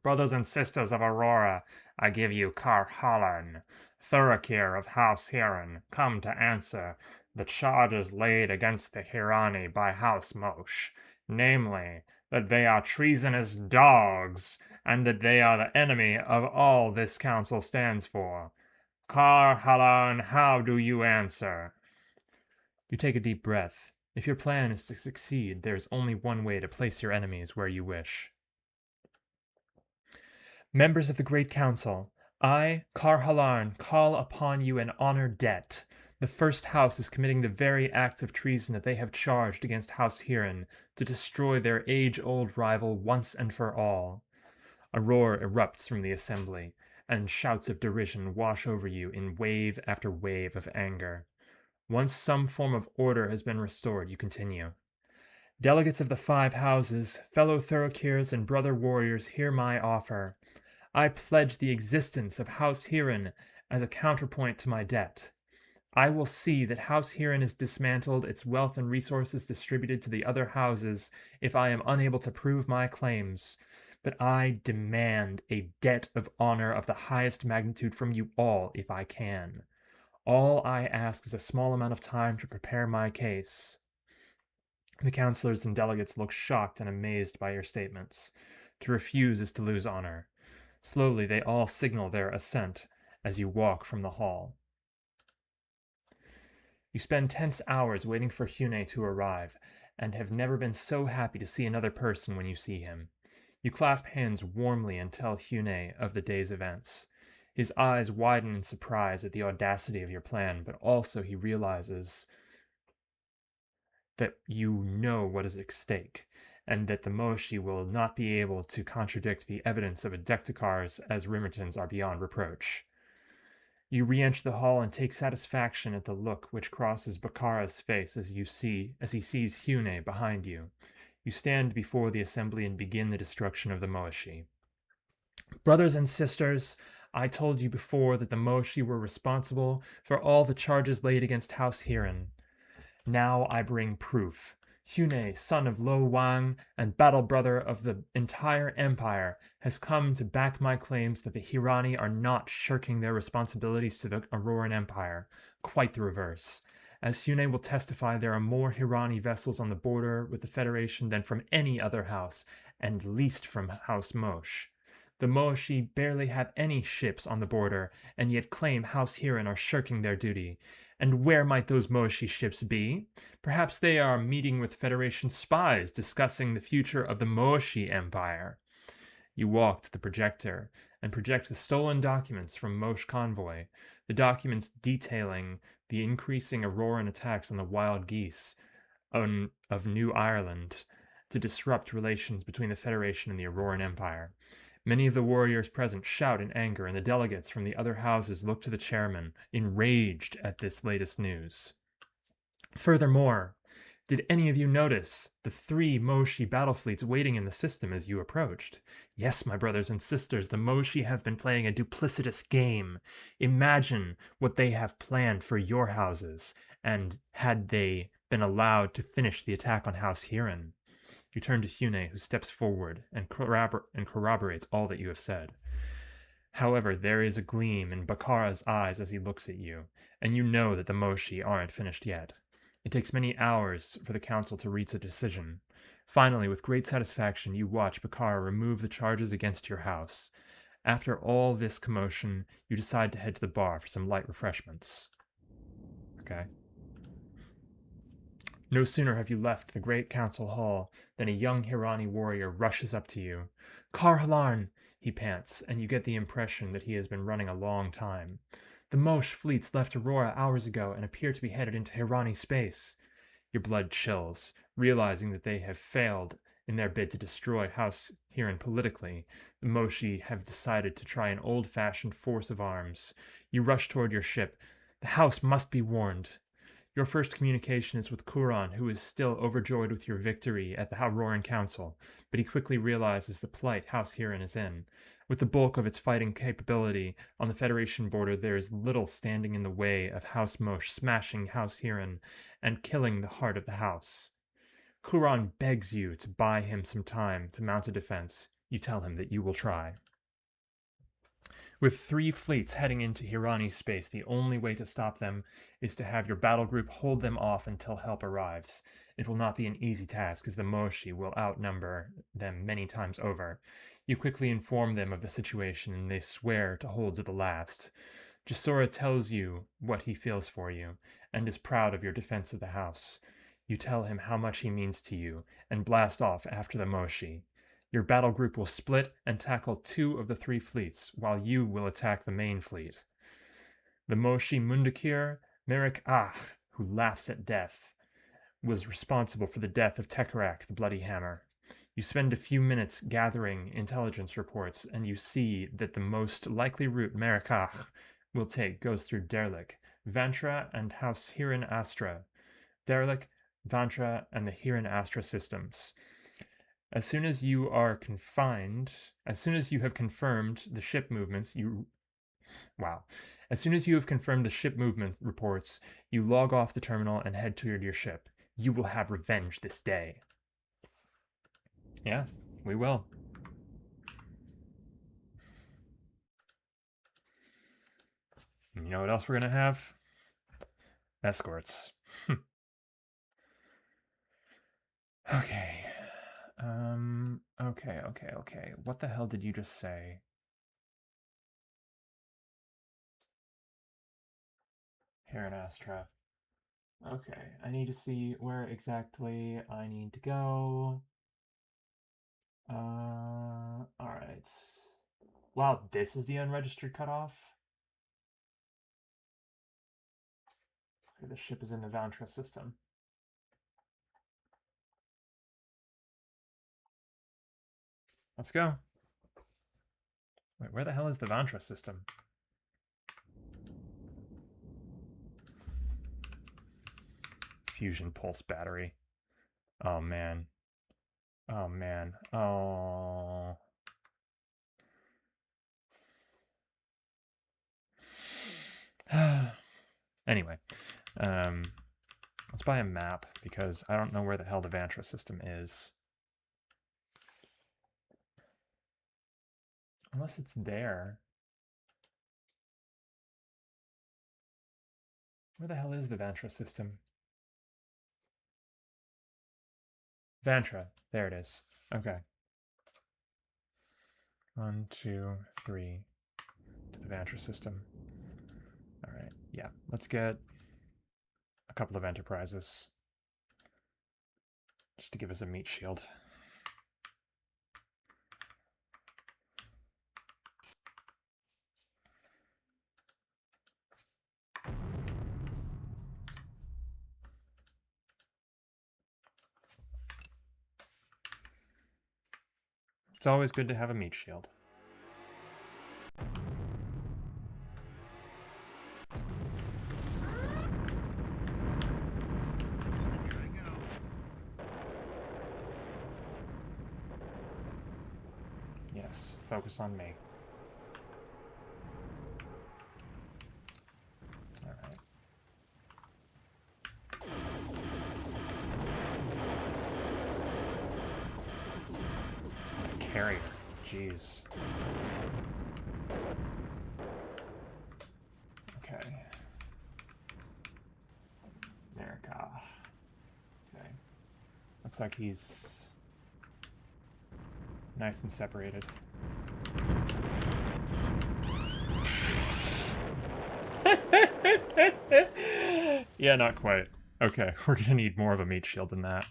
Brothers and sisters of Aurora, I give you Auroran, Thurakir of House Hiran, come to answer the charges laid against the Hirani by House Mosh, namely, that they are treasonous dogs, and that they are the enemy of all this council stands for. Auroran, how do you answer? You take a deep breath. If your plan is to succeed, there is only one way to place your enemies where you wish. Members of the Great Council, I, Auroran, call upon you an honor debt. The First House is committing the very acts of treason that they have charged against House Hiran to destroy their age-old rival once and for all. A roar erupts from the assembly, and shouts of derision wash over you in wave after wave of anger. Once some form of order has been restored, you continue. Delegates of the 5 houses, fellow Thurakirs and brother warriors, hear my offer. I pledge the existence of House Hiran as a counterpoint to my debt. I will see that House Hiran is dismantled, its wealth and resources distributed to the other houses if I am unable to prove my claims. But I demand a debt of honor of the highest magnitude from you all if I can. All I ask is a small amount of time to prepare my case. The councilors and delegates look shocked and amazed by your statements. To refuse is to lose honor. Slowly, they all signal their assent as you walk from the hall. You spend tense hours waiting for Hune to arrive, and have never been so happy to see another person when you see him. You clasp hands warmly and tell Hune of the day's events. His eyes widen in surprise at the audacity of your plan, but also he realizes that you know what is at stake, and that the Moshi will not be able to contradict the evidence of Adecticars as Rimertons are beyond reproach. You re-enter the hall and take satisfaction at the look which crosses Bakara's face as he sees Hyune behind you. You stand before the assembly and begin the destruction of the Moashi. Brothers and sisters, I told you before that the Moashi were responsible for all the charges laid against House Hiran. Now I bring proof. Hyune, son of Lo Wang and battle brother of the entire empire, has come to back my claims that the Hirani are not shirking their responsibilities to the Auroran Empire. Quite the reverse. As Hyune will testify, there are more Hirani vessels on the border with the Federation than from any other house, and least from House Mosh. The Moashi barely have any ships on the border, and yet claim House Hiran are shirking their duty. And where might those Moashi ships be? Perhaps they are meeting with Federation spies discussing the future of the Moashi Empire. You walk to the projector and project the stolen documents from Mosh Convoy, the documents detailing the increasing Auroran attacks on the wild geese of New Ireland to disrupt relations between the Federation and the Auroran Empire. Many of the warriors present shout in anger, and the delegates from the other houses look to the chairman, enraged at this latest news. Furthermore, did any of you notice the 3 Moshi battle fleets waiting in the system as you approached? Yes, my brothers and sisters, the Moshi have been playing a duplicitous game. Imagine what they have planned for your houses, and had they been allowed to finish the attack on House Hiran. You turn to Hyune, who steps forward and corroborates all that you have said. However, there is a gleam in Bakara's eyes as he looks at you, and you know that the Moshi aren't finished yet. It takes many hours for the council to reach a decision. Finally, with great satisfaction, you watch Bakara remove the charges against your house. After all this commotion, you decide to head to the bar for some light refreshments. Okay. No sooner have you left the great council hall than a young Hirani warrior rushes up to you. Karhalarn, he pants, and you get the impression that he has been running a long time. The Mosh fleets left Aurora hours ago and appear to be headed into Hirani space. Your blood chills, realizing that they have failed in their bid to destroy House Hiran politically. The Moshi have decided to try an old-fashioned force of arms. You rush toward your ship. The house must be warned. Your first communication is with Kuran, who is still overjoyed with your victory at the Auroran Council, but he quickly realizes the plight House Hiran is in. With the bulk of its fighting capability on the Federation border, there is little standing in the way of House Mosh smashing House Hiran and killing the heart of the house. Kuran begs you to buy him some time to mount a defense. You tell him that you will try. With 3 fleets heading into Hirani space, the only way to stop them is to have your battle group hold them off until help arrives. It will not be an easy task, as the Moshi will outnumber them many times over. You quickly inform them of the situation, and they swear to hold to the last. Jasora tells you what he feels for you, and is proud of your defense of the house. You tell him how much he means to you, and blast off after the Moshi. Your battle group will split and tackle 2 of the 3 fleets, while you will attack the main fleet. The Moshi Mundakir, Merrick who laughs at death, was responsible for the death of Tekarak, the Bloody Hammer. You spend a few minutes gathering intelligence reports, and you see that the most likely route Merrick will take goes through Derlik, Vantra, and House Hiran Astra. Derlik, Vantra, and the Hiran Astra systems. As soon as you have confirmed the ship movements, reports, you log off the terminal and head toward your ship. You will have revenge this day. Yeah, we will. You know what else we're gonna have? Escorts. Okay. Okay. What the hell did you just say? Here in Astra. Okay, I need to see where exactly I need to go. Alright. Wow, this is the unregistered cutoff? Okay, the ship is in the Vantra system. Let's go. Wait, where the hell is the Vantra system? Fusion pulse battery. Oh, man. Oh, man. Oh. Anyway, let's buy a map because I don't know where the hell the Vantra system is. Unless it's there. Where the hell is the Vantra system? Vantra. There it is. Okay. 1, 2, 3 to the Vantra system. All right. Yeah. Let's get a couple of enterprises just to give us a meat shield. It's always good to have a meat shield. Yes, focus on me. All right. It's a carrier. Jeez. Okay. America. Okay. Looks like he's nice and separated. Yeah, not quite. Okay, we're gonna need more of a meat shield than that.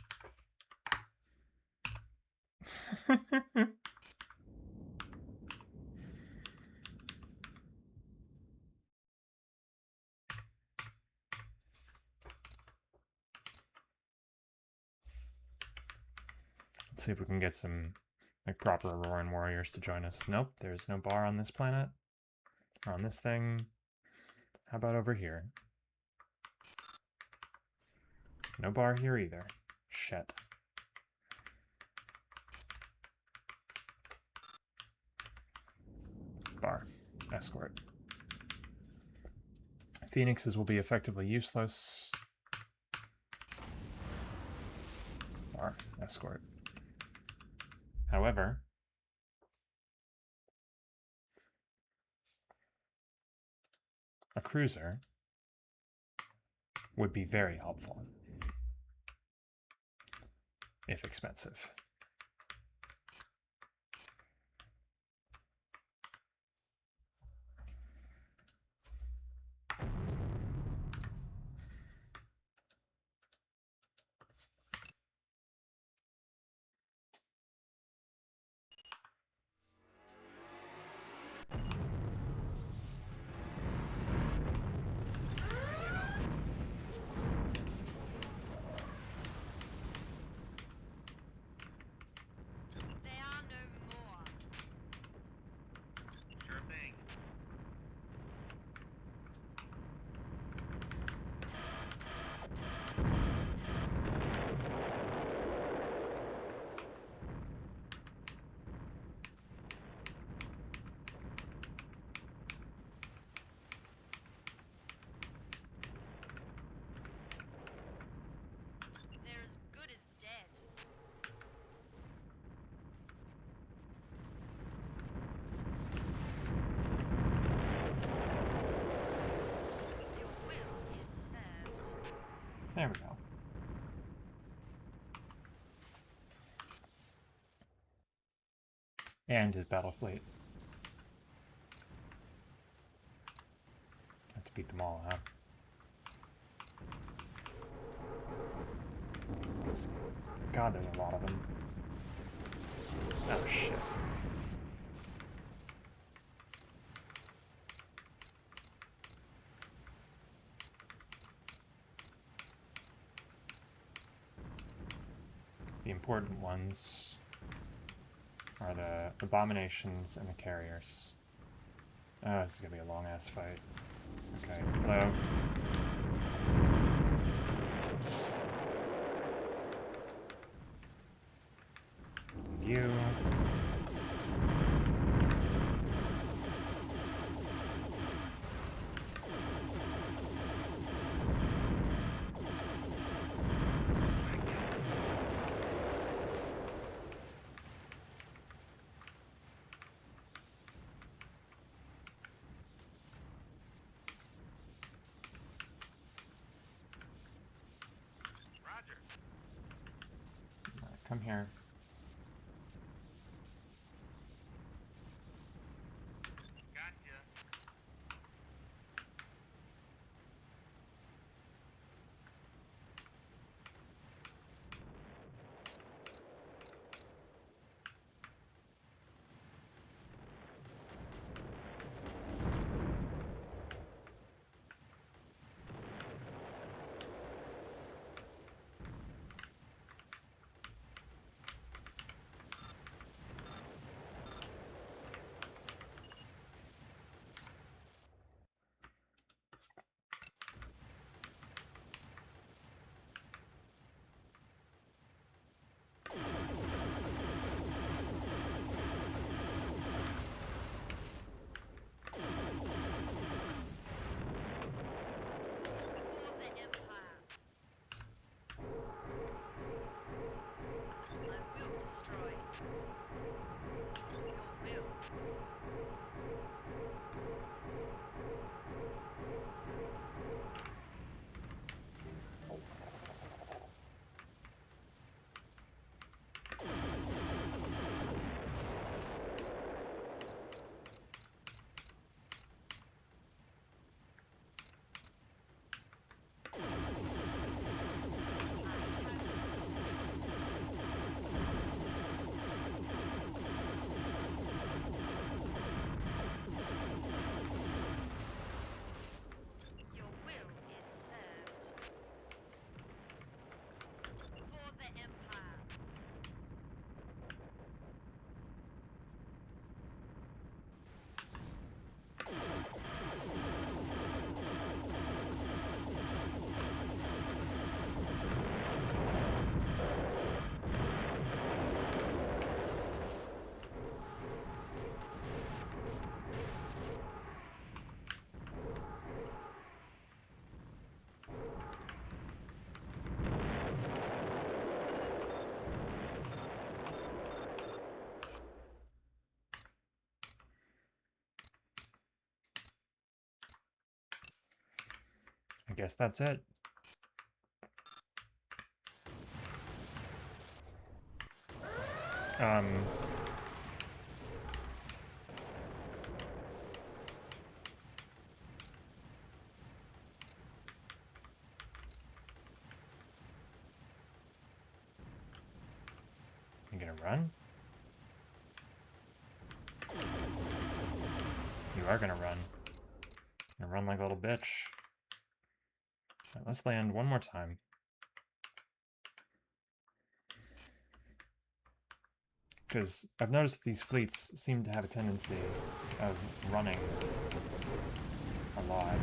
Let's see if we can get some like proper Auroran warriors to join us. Nope, there's no bar on this planet. Or on this thing. How about over here? No bar here either. Shit. Bar. Escort. Phoenixes will be effectively useless. Bar. Escort. However, a cruiser would be very helpful, if expensive. There we go. And his battle fleet. Have to beat them all out. God, there's a lot of them. Oh, shit. The important ones are the abominations and the carriers. Oh, this is gonna be a long ass fight. Okay, hello. And you. Alright, come here. I guess that's it. You gonna run? You are gonna run. And run like a little bitch. Right, let's land one more time. Because I've noticed these fleets seem to have a tendency of running a lot.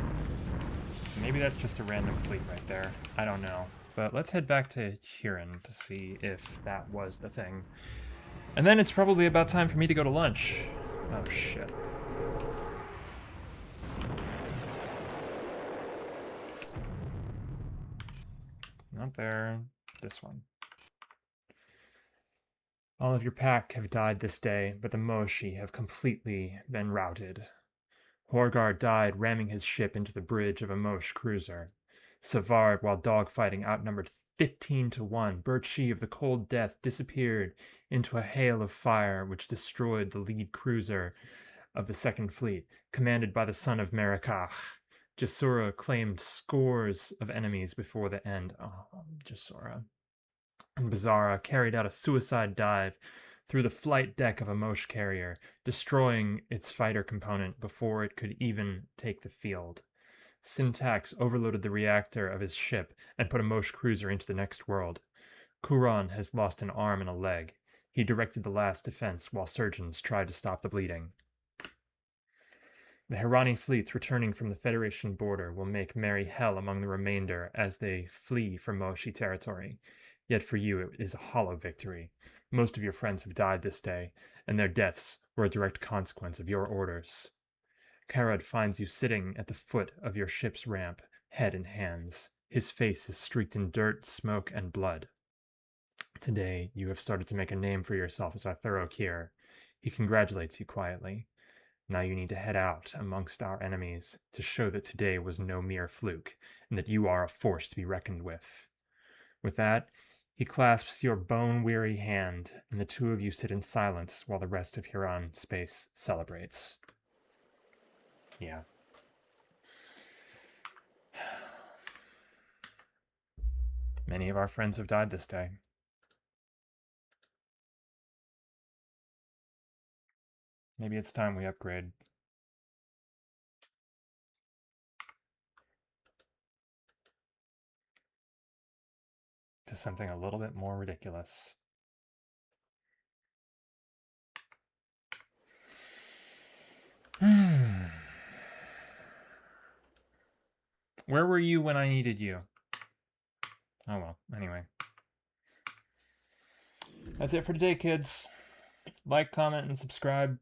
Maybe that's just a random fleet right there. I don't know. But let's head back to Huron to see if that was the thing. And then it's probably about time for me to go to lunch. Oh, shit. Not there. This one. All of your pack have died this day, but the Moshi have completely been routed. Horgar died ramming his ship into the bridge of a Mosh cruiser. Savard, while dogfighting, outnumbered 15 to 1. Birchie of the Cold Death disappeared into a hail of fire which destroyed the lead cruiser of the Second Fleet, commanded by the son of Merakach. Jasura claimed scores of enemies before the end. Oh, Jasura. And Bizarra carried out a suicide dive through the flight deck of a Mosh carrier, destroying its fighter component before it could even take the field. Syntax overloaded the reactor of his ship and put a Mosh cruiser into the next world. Kuran has lost an arm and a leg. He directed the last defense while surgeons tried to stop the bleeding. The Hirani fleets returning from the Federation border will make merry hell among the remainder as they flee from Moshi territory. Yet for you it is a hollow victory. Most of your friends have died this day, and their deaths were a direct consequence of your orders. Karad finds you sitting at the foot of your ship's ramp, head in hands. His face is streaked in dirt, smoke, and blood. Today, you have started to make a name for yourself as our thorough cure. He congratulates you quietly. Now you need to head out amongst our enemies to show that today was no mere fluke, and that you are a force to be reckoned with. With that, he clasps your bone-weary hand, and the two of you sit in silence while the rest of Huron space celebrates. Yeah. Many of our friends have died this day. Maybe it's time we upgrade. To something a little bit more ridiculous. Where were you when I needed you? Oh well, anyway. That's it for today, kids. Like, comment, and subscribe.